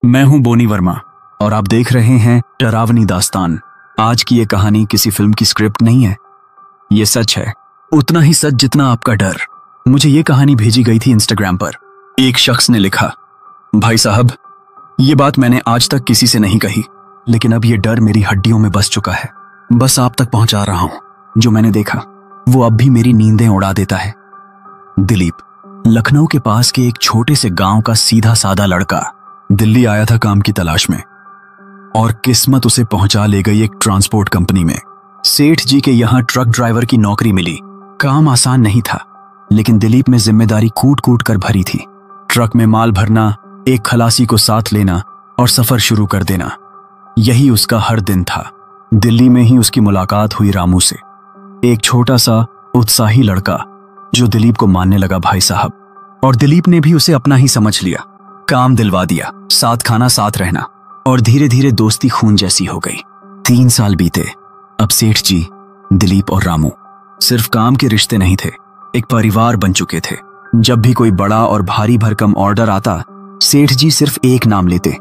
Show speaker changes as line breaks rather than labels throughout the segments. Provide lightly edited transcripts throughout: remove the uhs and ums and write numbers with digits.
मैं हूं बोनी वर्मा और आप देख रहे हैं डरावनी दास्तान। आज की ये कहानी किसी फिल्म की स्क्रिप्ट नहीं है, ये सच है, उतना ही सच जितना आपका डर। मुझे ये कहानी भेजी गई थी इंस्टाग्राम पर। एक शख्स ने लिखा, भाई साहब, ये बात मैंने आज तक किसी से नहीं कही, लेकिन अब ये डर मेरी हड्डियों में बस चुका है। बस आप तक पहुंचा रहा हूं। जो मैंने देखा वो अब भी मेरी नींदें उड़ा देता है। दिलीप, लखनऊ के पास के एक छोटे से गांव का सीधा साधा लड़का, दिल्ली आया था काम की तलाश में और किस्मत उसे पहुंचा ले गई एक ट्रांसपोर्ट कंपनी में। सेठ जी के यहां ट्रक ड्राइवर की नौकरी मिली। काम आसान नहीं था, लेकिन दिलीप में जिम्मेदारी कूट कूट कर भरी थी। ट्रक में माल भरना, एक खलासी को साथ लेना और सफर शुरू कर देना, यही उसका हर दिन था। दिल्ली में ही उसकी मुलाकात हुई रामू से, एक छोटा सा उत्साही लड़का जो दिलीप को मानने लगा भाई साहब। और दिलीप ने भी उसे अपना ही समझ लिया, काम दिलवा दिया, साथ खाना साथ रहना, और धीरे धीरे दोस्ती खून जैसी हो गई। 3 साल बीते। अब सेठ जी, दिलीप और रामू सिर्फ काम के रिश्ते नहीं थे, एक परिवार बन चुके थे। जब भी कोई बड़ा और भारी भरकम ऑर्डर आता, सेठ जी सिर्फ एक नाम लेते,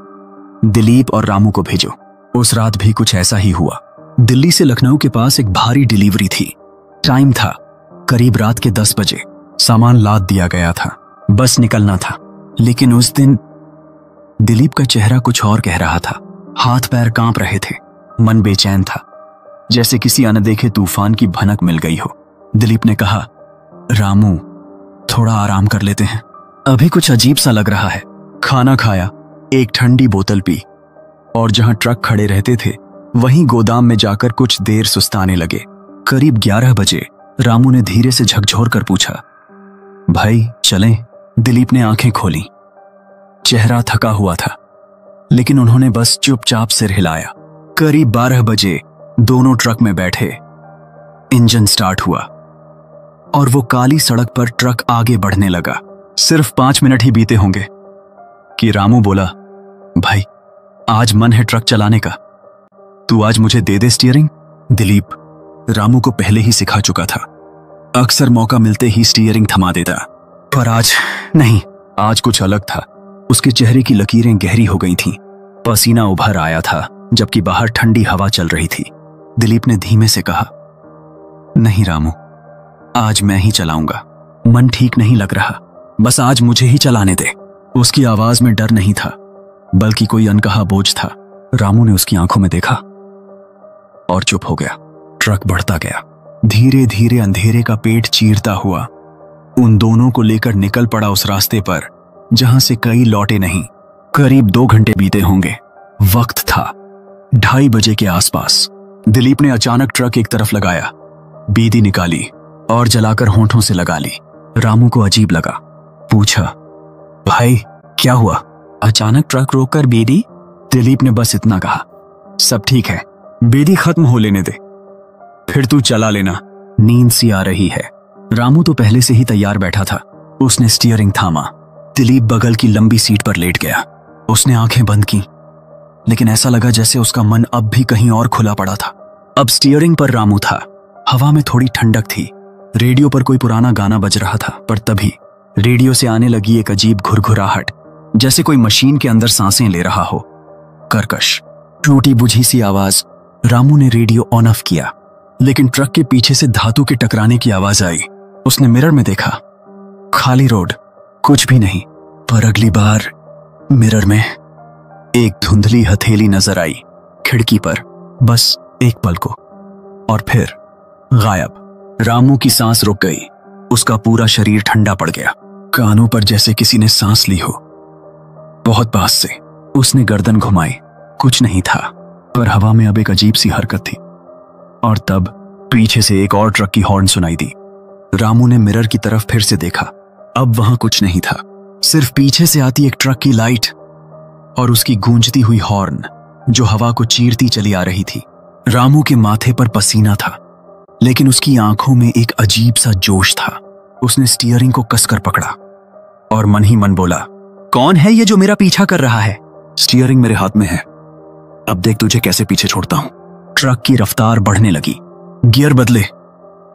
दिलीप और रामू को भेजो। उस रात भी कुछ ऐसा ही हुआ। दिल्ली से लखनऊ के पास एक भारी डिलीवरी थी। टाइम था करीब रात के 10 बजे। सामान लाद दिया गया था, बस निकलना था। लेकिन उस दिन दिलीप का चेहरा कुछ और कह रहा था। हाथ पैर कांप रहे थे, मन बेचैन था, जैसे किसी अनदेखे तूफान की भनक मिल गई हो। दिलीप ने कहा, रामू, थोड़ा आराम कर लेते हैं, अभी कुछ अजीब सा लग रहा है। खाना खाया, एक ठंडी बोतल पी और जहां ट्रक खड़े रहते थे वहीं गोदाम में जाकर कुछ देर सुस्ताने लगे। करीब 11 बजे रामू ने धीरे से झकझोर कर पूछा, भाई चलें? दिलीप ने आंखें खोली। चेहरा थका हुआ था, लेकिन उन्होंने बस चुपचाप सिर हिलाया। करीब 12 बजे दोनों ट्रक में बैठे। इंजन स्टार्ट हुआ और वो काली सड़क पर ट्रक आगे बढ़ने लगा। सिर्फ 5 मिनट ही बीते होंगे कि रामू बोला, भाई आज मन है ट्रक चलाने का, तू आज मुझे दे दे स्टीयरिंग। दिलीप रामू को पहले ही सिखा चुका था, अक्सर मौका मिलते ही स्टीयरिंग थमा देता, पर आज नहीं। आज कुछ अलग था। उसके चेहरे की लकीरें गहरी हो गई थीं, पसीना उभर आया था, जबकि बाहर ठंडी हवा चल रही थी। दिलीप ने धीमे से कहा, नहीं रामू, आज मैं ही चलाऊंगा, मन ठीक नहीं लग रहा, बस आज मुझे ही चलाने दे। उसकी आवाज में डर नहीं था, बल्कि कोई अनकहा बोझ था। रामू ने उसकी आंखों में देखा और चुप हो गया। ट्रक बढ़ता गया, धीरे धीरे अंधेरे का पेट चीरता हुआ उन दोनों को लेकर निकल पड़ा उस रास्ते पर जहां से कई लौटे नहीं। करीब 2 घंटे बीते होंगे। वक्त था 2:30 बजे के आसपास। दिलीप ने अचानक ट्रक एक तरफ लगाया, बीड़ी निकाली और जलाकर होंठों से लगा ली। रामू को अजीब लगा, पूछा, भाई क्या हुआ? अचानक ट्रक रोककर बीड़ी? दिलीप ने बस इतना कहा, सब ठीक है, बीड़ी खत्म हो लेने दे, फिर तू चला लेना, नींद सी आ रही है। रामू तो पहले से ही तैयार बैठा था। उसने स्टीयरिंग थामा। दिलीप बगल की लंबी सीट पर लेट गया। उसने आंखें बंद की, लेकिन ऐसा लगा जैसे उसका मन अब भी कहीं और खुला पड़ा था। अब स्टीयरिंग पर रामू था। हवा में थोड़ी ठंडक थी। रेडियो पर कोई पुराना गाना बज रहा था, पर तभी रेडियो से आने लगी एक अजीब घुरघुराहट, जैसे कोई मशीन के अंदर सांसें ले रहा हो। कर्कश, टूटी बुझी सी आवाज। रामू ने रेडियो ऑन ऑफ किया, लेकिन ट्रक के पीछे से धातु के टकराने की आवाज आई। उसने मिरर में देखा, खाली रोड, कुछ भी नहीं। पर अगली बार मिरर में एक धुंधली हथेली नजर आई, खिड़की पर, बस एक पल को, और फिर गायब। रामू की सांस रुक गई। उसका पूरा शरीर ठंडा पड़ गया, कानों पर जैसे किसी ने सांस ली हो। बहुत पास से उसने गर्दन घुमाई, कुछ नहीं था, पर हवा में अब एक अजीब सी हरकत थी। और तब पीछे से एक और ट्रक की हॉर्न सुनाई दी। रामू ने मिरर की तरफ फिर से देखा। अब वहां कुछ नहीं था, सिर्फ पीछे से आती एक ट्रक की लाइट और उसकी गूंजती हुई हॉर्न जो हवा को चीरती चली आ रही थी। रामू के माथे पर पसीना था, लेकिन उसकी आंखों में एक अजीब सा जोश था। उसने स्टीयरिंग को कसकर पकड़ा और मन ही मन बोला, कौन है ये जो मेरा पीछा कर रहा है? स्टीयरिंग मेरे हाथ में है, अब देख तुझे कैसे पीछे छोड़ता हूं। ट्रक की रफ्तार बढ़ने लगी। गियर बदले,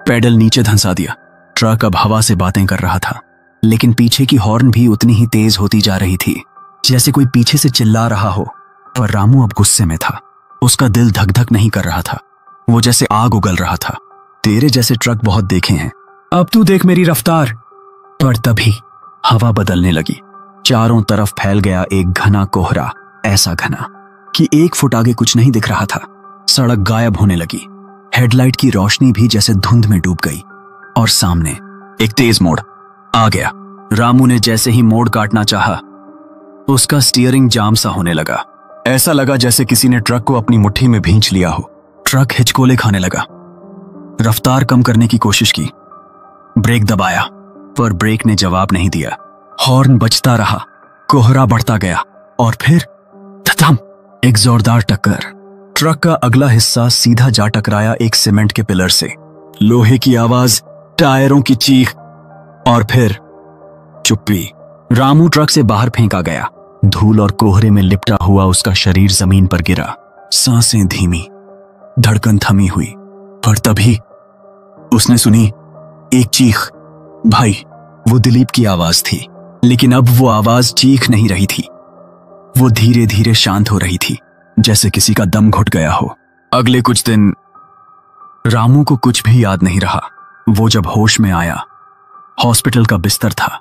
पैडल नीचे धंसा दिया। ट्रक अब हवा से बातें कर रहा था, लेकिन पीछे की हॉर्न भी उतनी ही तेज होती जा रही थी। जैसे कोई पीछे से चिल्ला रहा हो। पर रामू अब गुस्से में था। उसका दिल धक धक नहीं कर रहा था, वो जैसे आग उगल रहा था। तेरे जैसे ट्रक बहुत देखे हैं, अब तू देख मेरी रफ्तार। पर तभी हवा बदलने लगी। चारों तरफ फैल गया एक घना कोहरा, ऐसा घना कि 1 फुट आगे कुछ नहीं दिख रहा था। सड़क गायब होने लगी। हेडलाइट की रोशनी भी जैसे धुंध में डूब गई और सामने एक तेज मोड़ आ गया। रामू ने जैसे ही मोड़ काटना चाहा, उसका स्टीयरिंग जाम सा होने लगा। ऐसा लगा जैसे किसी ने ट्रक को अपनी मुट्ठी में भींच लिया हो। ट्रक हिचकोले खाने लगा। रफ्तार कम करने की कोशिश की, ब्रेक दबाया, पर ब्रेक ने जवाब नहीं दिया। हॉर्न बजता रहा, कोहरा बढ़ता गया और फिर धड़ाम, एक जोरदार टक्कर। ट्रक का अगला हिस्सा सीधा जा टकराया एक सीमेंट के पिलर से। लोहे की आवाज, टायरों की चीख और फिर चुप्पी। रामू ट्रक से बाहर फेंका गया। धूल और कोहरे में लिपटा हुआ उसका शरीर जमीन पर गिरा। सांसें धीमी, धड़कन थमी हुई। पर तभी उसने सुनी एक चीख। भाई, वो दिलीप की आवाज थी, लेकिन अब वो आवाज चीख नहीं रही थी। वो धीरे धीरे शांत हो रही थी, जैसे किसी का दम घुट गया हो। अगले कुछ दिन रामू को कुछ भी याद नहीं रहा। वो जब होश में आया, हॉस्पिटल का बिस्तर था,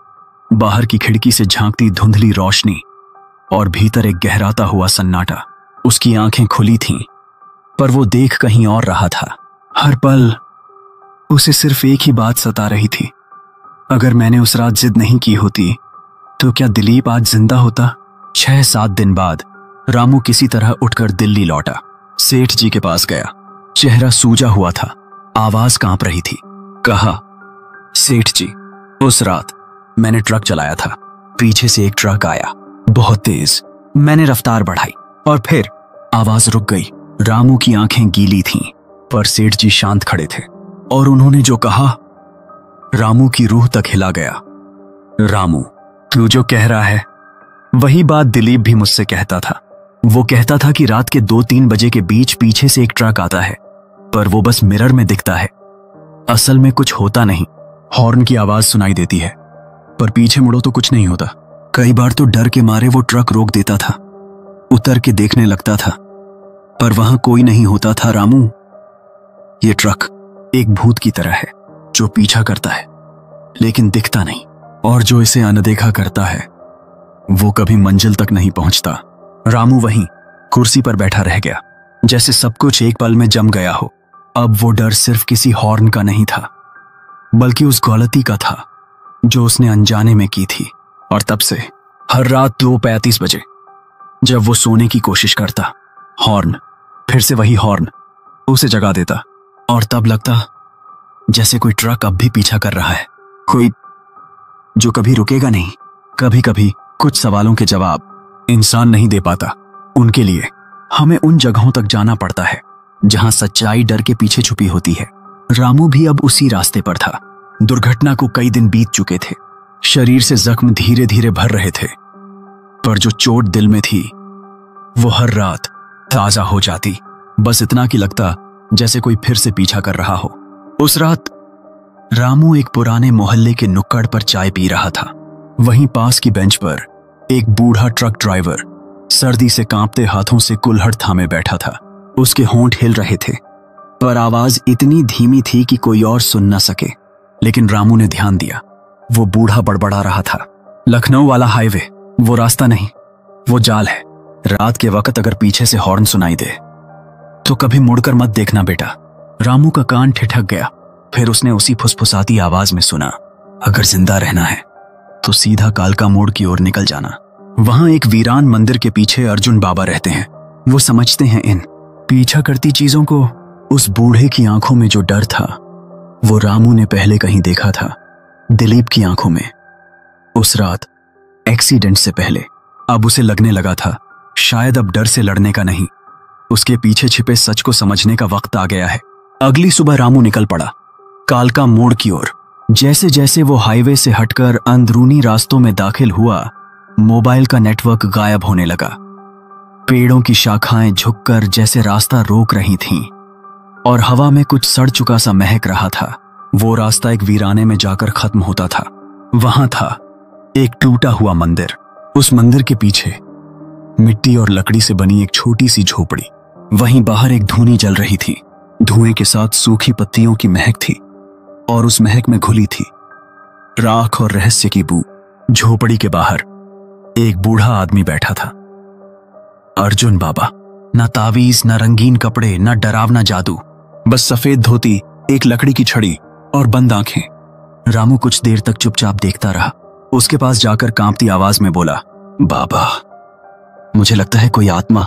बाहर की खिड़की से झांकती धुंधली रोशनी और भीतर एक गहराता हुआ सन्नाटा। उसकी आंखें खुली थीं, पर वो देख कहीं और रहा था। हर पल उसे सिर्फ एक ही बात सता रही थी, अगर मैंने उस रात जिद नहीं की होती तो क्या दिलीप आज जिंदा होता। 6-7 दिन बाद रामू किसी तरह उठकर दिल्ली लौटा। सेठ जी के पास गया। चेहरा सूजा हुआ था, आवाज कांप रही थी। कहा, सेठ जी, उस रात मैंने ट्रक चलाया था। पीछे से एक ट्रक आया, बहुत तेज। मैंने रफ्तार बढ़ाई और फिर आवाज रुक गई। रामू की आंखें गीली थीं, पर सेठ जी शांत खड़े थे और उन्होंने जो कहा, रामू की रूह तक हिला गया। रामू, तू जो कह रहा है वही बात दिलीप भी मुझसे कहता था। वो कहता था कि रात के 2-3 बजे के बीच पीछे से एक ट्रक आता है, पर वो बस मिरर में दिखता है, असल में कुछ होता नहीं। हॉर्न की आवाज सुनाई देती है, पर पीछे मुड़ो तो कुछ नहीं होता। कई बार तो डर के मारे वो ट्रक रोक देता था, उतर के देखने लगता था, पर वहां कोई नहीं होता था। रामू, ये ट्रक एक भूत की तरह है जो पीछा करता है लेकिन दिखता नहीं, और जो इसे अनदेखा करता है वो कभी मंजिल तक नहीं पहुंचता। रामू वहीं कुर्सी पर बैठा रह गया, जैसे सब कुछ एक पल में जम गया हो। अब वो डर सिर्फ किसी हॉर्न का नहीं था, बल्कि उस गलती का था जो उसने अनजाने में की थी। और तब से हर रात 2:35 बजे जब वो सोने की कोशिश करता, हॉर्न, फिर से वही हॉर्न उसे जगा देता, और तब लगता जैसे कोई ट्रक अब भी पीछा कर रहा है, कोई जो कभी रुकेगा नहीं। कभी कभी कुछ सवालों के जवाब इंसान नहीं दे पाता, उनके लिए हमें उन जगहों तक जाना पड़ता है जहां सच्चाई डर के पीछे छुपी होती है। रामू भी अब उसी रास्ते पर था। दुर्घटना को कई दिन बीत चुके थे, शरीर से जख्म धीरे धीरे भर रहे थे, पर जो चोट दिल में थी वो हर रात ताजा हो जाती। बस इतना कि लगता जैसे कोई फिर से पीछा कर रहा हो। उस रात रामू एक पुराने मोहल्ले के नुक्कड़ पर चाय पी रहा था। वहीं पास की बेंच पर एक बूढ़ा ट्रक ड्राइवर सर्दी से कांपते हाथों से कुल्हड़ थामे बैठा था। उसके होंठ हिल रहे थे, पर आवाज इतनी धीमी थी कि कोई और सुन न सके। लेकिन रामू ने ध्यान दिया, वो बूढ़ा बड़बड़ा रहा था, लखनऊ वाला हाईवे वो रास्ता नहीं, वो जाल है। रात के वक्त अगर पीछे से हॉर्न सुनाई दे तो कभी मुड़कर मत देखना बेटा। रामू का कान ठिठक गया। फिर उसने उसी फुसफुसाती आवाज में सुना, अगर जिंदा रहना है तो सीधा कालका मोड़ की ओर निकल जाना। वहां एक वीरान मंदिर के पीछे अर्जुन बाबा रहते हैं। वो समझते हैं इन पीछा करती चीजों को। उस बूढ़े की आंखों में जो डर था वो रामू ने पहले कहीं देखा था, दिलीप की आंखों में। उस रात एक्सीडेंट से पहले अब उसे लगने लगा था शायद अब डर से लड़ने का नहीं, उसके पीछे छिपे सच को समझने का वक्त आ गया है। अगली सुबह रामू निकल पड़ा कालका मोड़ की ओर। जैसे जैसे वो हाईवे से हटकर अंदरूनी रास्तों में दाखिल हुआ, मोबाइल का नेटवर्क गायब होने लगा। पेड़ों की शाखाएं झुककर जैसे रास्ता रोक रही थीं और हवा में कुछ सड़ चुका सा महक रहा था। वो रास्ता एक वीराने में जाकर खत्म होता था। वहां था एक टूटा हुआ मंदिर। उस मंदिर के पीछे मिट्टी और लकड़ी से बनी एक छोटी सी झोपड़ी। वहीं बाहर एक धूनी जल रही थी। धुएं के साथ सूखी पत्तियों की महक थी और उस महक में घुली थी राख और रहस्य की बू। झोपड़ी के बाहर एक बूढ़ा आदमी बैठा था। अर्जुन बाबा। न तावीज, न रंगीन कपड़े, न डरावना जादू, बस सफेद धोती, एक लकड़ी की छड़ी और बंद आंखें। रामू कुछ देर तक चुपचाप देखता रहा। उसके पास जाकर कांपती आवाज में बोला, बाबा, मुझे लगता है कोई आत्मा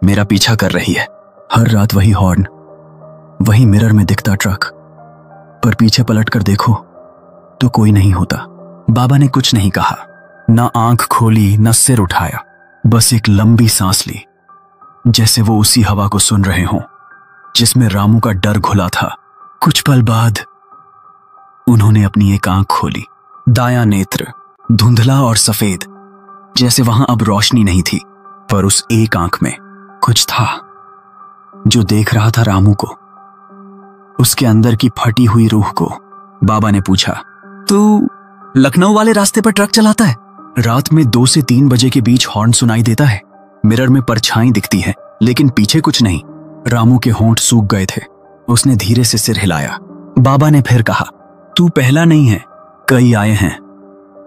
मेरा पीछा कर रही है। हर रात वही हॉर्न, वही मिरर में दिखता ट्रक, पर पीछे पलट कर देखो तो कोई नहीं होता। बाबा ने कुछ नहीं कहा, न आंख खोली न सिर उठाया, बस एक लंबी सांस ली, जैसे वो उसी हवा को सुन रहे हों जिसमें रामू का डर घुला था। कुछ पल बाद उन्होंने अपनी एक आंख खोली। दायां नेत्र धुंधला और सफेद, जैसे वहां अब रोशनी नहीं थी, पर उस एक आंख में कुछ था जो देख रहा था रामू को, उसके अंदर की फटी हुई रूह को। बाबा ने पूछा, तू लखनऊ वाले रास्ते पर ट्रक चलाता है? रात में 2 से 3 बजे के बीच हॉर्न सुनाई देता है। मिरर में परछाई दिखती है, लेकिन पीछे कुछ नहीं। रामू के होंठ सूख गए थे। उसने धीरे से सिर हिलाया। बाबा ने फिर कहा, तू पहला नहीं है, कई आए हैं,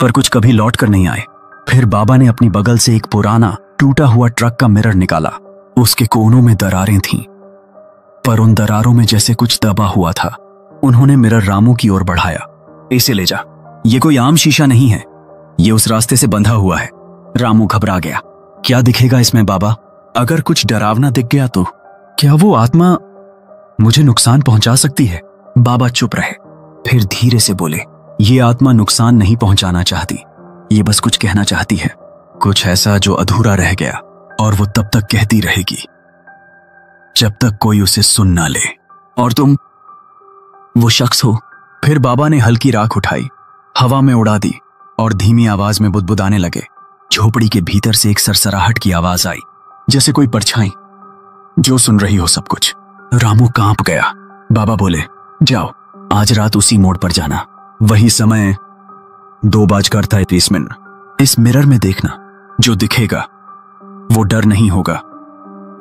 पर कुछ कभी लौट कर नहीं आए। फिर बाबा ने अपनी बगल से एक पुराना टूटा हुआ ट्रक का मिरर निकाला। उसके कोनों में दरारें थीं, पर उन दरारों में जैसे कुछ दबा हुआ था। उन्होंने मिरर रामू की ओर बढ़ाया। इसे ले जा, ये कोई आम शीशा नहीं है, ये उस रास्ते से बंधा हुआ है। रामू घबरा गया। क्या दिखेगा इसमें बाबा? अगर कुछ डरावना दिख गया तो? क्या वो आत्मा मुझे नुकसान पहुंचा सकती है? बाबा चुप रहे, फिर धीरे से बोले, ये आत्मा नुकसान नहीं पहुंचाना चाहती, ये बस कुछ कहना चाहती है, कुछ ऐसा जो अधूरा रह गया, और वो तब तक कहती रहेगी जब तक कोई उसे सुन ना ले। और तुम वो शख्स हो? फिर बाबा ने हल्की राख उठाई, हवा में उड़ा दी और धीमी आवाज में बुदबुदाने लगे। झोपड़ी के भीतर से एक सरसराहट की आवाज आई, जैसे कोई परछाई जो सुन रही हो सब कुछ। रामू कांप गया। बाबा बोले, जाओ, आज रात उसी मोड़ पर जाना। वही समय 2:33। इस मिरर में देखना, जो दिखेगा वो डर नहीं होगा,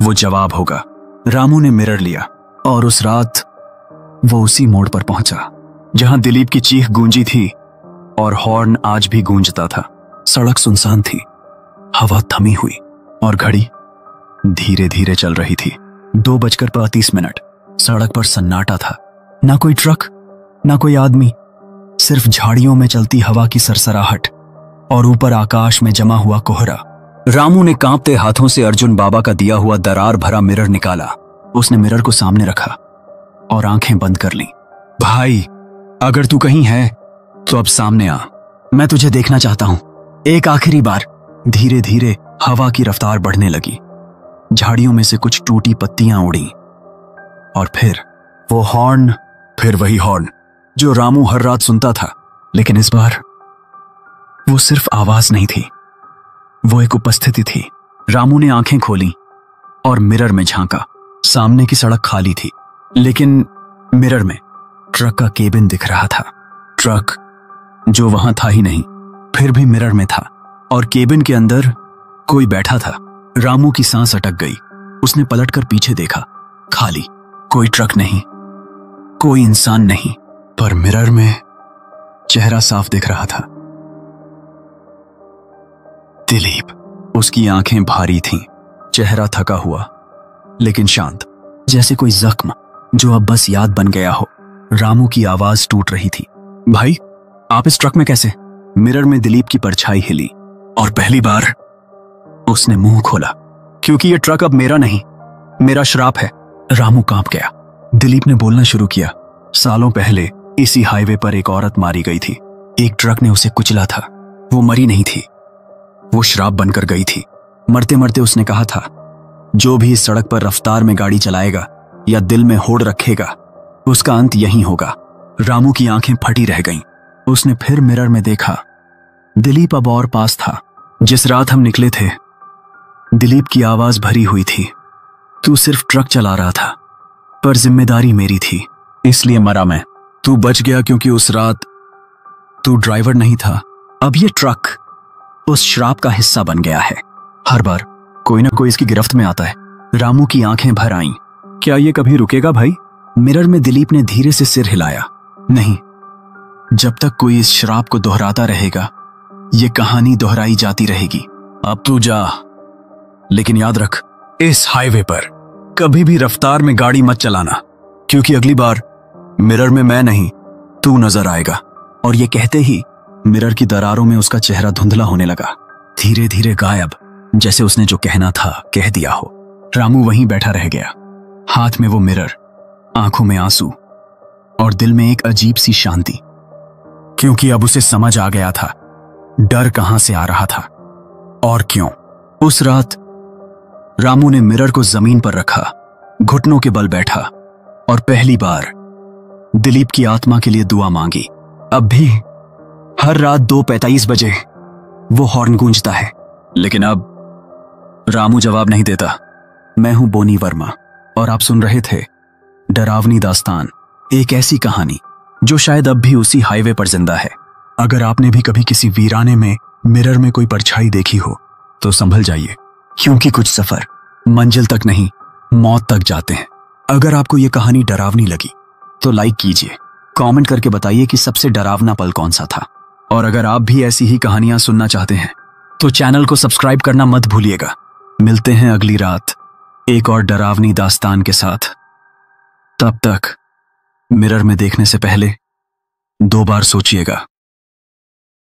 वो जवाब होगा। रामू ने मिरर लिया और उस रात वो उसी मोड़ पर पहुंचा जहां दिलीप की चीख गूंजी थी और हॉर्न आज भी गूंजता था। सड़क सुनसान थी, हवा थमी हुई और घड़ी धीरे धीरे चल रही थी। 2:35। सड़क पर सन्नाटा था। ना कोई ट्रक, ना कोई आदमी, सिर्फ झाड़ियों में चलती हवा की सरसराहट और ऊपर आकाश में जमा हुआ कोहरा। रामू ने कांपते हाथों से अर्जुन बाबा का दिया हुआ दरार भरा मिरर निकाला। उसने मिरर को सामने रखा और आंखें बंद कर लीं। भाई, अगर तू कहीं है तो अब सामने आ, मैं तुझे देखना चाहता हूं, एक आखिरी बार। धीरे धीरे हवा की रफ्तार बढ़ने लगी। झाड़ियों में से कुछ टूटी पत्तियां उड़ी और फिर वो हॉर्न, फिर वही हॉर्न जो रामू हर रात सुनता था। लेकिन इस बार वो सिर्फ आवाज नहीं थी, वो एक उपस्थिति थी। रामू ने आंखें खोली और मिरर में झांका। सामने की सड़क खाली थी, लेकिन मिरर में ट्रक का केबिन दिख रहा था। ट्रक जो वहां था ही नहीं, फिर भी मिरर में था और केबिन के अंदर कोई बैठा था। रामू की सांस अटक गई। उसने पलटकर पीछे देखा, खाली, कोई ट्रक नहीं, कोई इंसान नहीं, पर मिरर में चेहरा साफ दिख रहा था। दिलीप। उसकी आंखें भारी थीं, चेहरा थका हुआ लेकिन शांत, जैसे कोई जख्म जो अब बस याद बन गया हो। रामू की आवाज टूट रही थी, भाई, आप इस ट्रक में कैसे? मिरर में दिलीप की परछाई हिली और पहली बार उसने मुंह खोला, क्योंकि यह ट्रक अब मेरा नहीं, मेरा श्राप है। रामू कांप गया। दिलीप ने बोलना शुरू किया, सालों पहले इसी हाईवे पर एक औरत मारी गई थी। एक ट्रक ने उसे कुचला था। वो मरी नहीं थी, वो श्राप बनकर गई थी। मरते मरते उसने कहा था, जो भी इस सड़क पर रफ्तार में गाड़ी चलाएगा या दिल में होड़ रखेगा, उसका अंत यहीं होगा। रामू की आंखें फटी रह गईं। उसने फिर मिरर में देखा। दिलीप अब और पास था। जिस रात हम निकले थे, दिलीप की आवाज भरी हुई थी, तू सिर्फ ट्रक चला रहा था, पर जिम्मेदारी मेरी थी, इसलिए मरा मैं। तू बच गया क्योंकि उस रात तू ड्राइवर नहीं था। अब ये ट्रक उस श्राप का हिस्सा बन गया है। हर बार कोई ना कोई इसकी गिरफ्त में आता है। रामू की आंखें भर आईं। क्या ये कभी रुकेगा भाई? मिरर में दिलीप ने धीरे से सिर हिलाया। नहीं, जब तक कोई इस श्राप को दोहराता रहेगा ये कहानी दोहराई जाती रहेगी। अब तू जा, लेकिन याद रख, इस हाईवे पर कभी भी रफ्तार में गाड़ी मत चलाना, क्योंकि अगली बार मिरर में मैं नहीं तू नजर आएगा। और ये कहते ही मिरर की दरारों में उसका चेहरा धुंधला होने लगा, धीरे धीरे गायब, जैसे उसने जो कहना था कह दिया हो। रामू वहीं बैठा रह गया, हाथ में वो मिरर, आंखों में आंसू और दिल में एक अजीब सी शांति, क्योंकि अब उसे समझ आ गया था डर कहां से आ रहा था और क्यों। उस रात रामू ने मिरर को जमीन पर रखा, घुटनों के बल बैठा और पहली बार दिलीप की आत्मा के लिए दुआ मांगी। अब भी हर रात 2:45 बजे वो हॉर्न गूंजता है, लेकिन अब रामू जवाब नहीं देता। मैं हूं बोनी वर्मा और आप सुन रहे थे डरावनी दास्तान, एक ऐसी कहानी जो शायद अब भी उसी हाईवे पर जिंदा है। अगर आपने भी कभी किसी वीराने में मिरर में कोई परछाई देखी हो तो संभल जाइए, क्योंकि कुछ सफर मंजिल तक नहीं मौत तक जाते हैं। अगर आपको यह कहानी डरावनी लगी तो लाइक कीजिए, कमेंट करके बताइए कि सबसे डरावना पल कौन सा था। और अगर आप भी ऐसी ही कहानियां सुनना चाहते हैं तो चैनल को सब्सक्राइब करना मत भूलिएगा। मिलते हैं अगली रात एक और डरावनी दास्तान के साथ। तब तक मिरर में देखने से पहले 2 बार सोचिएगा।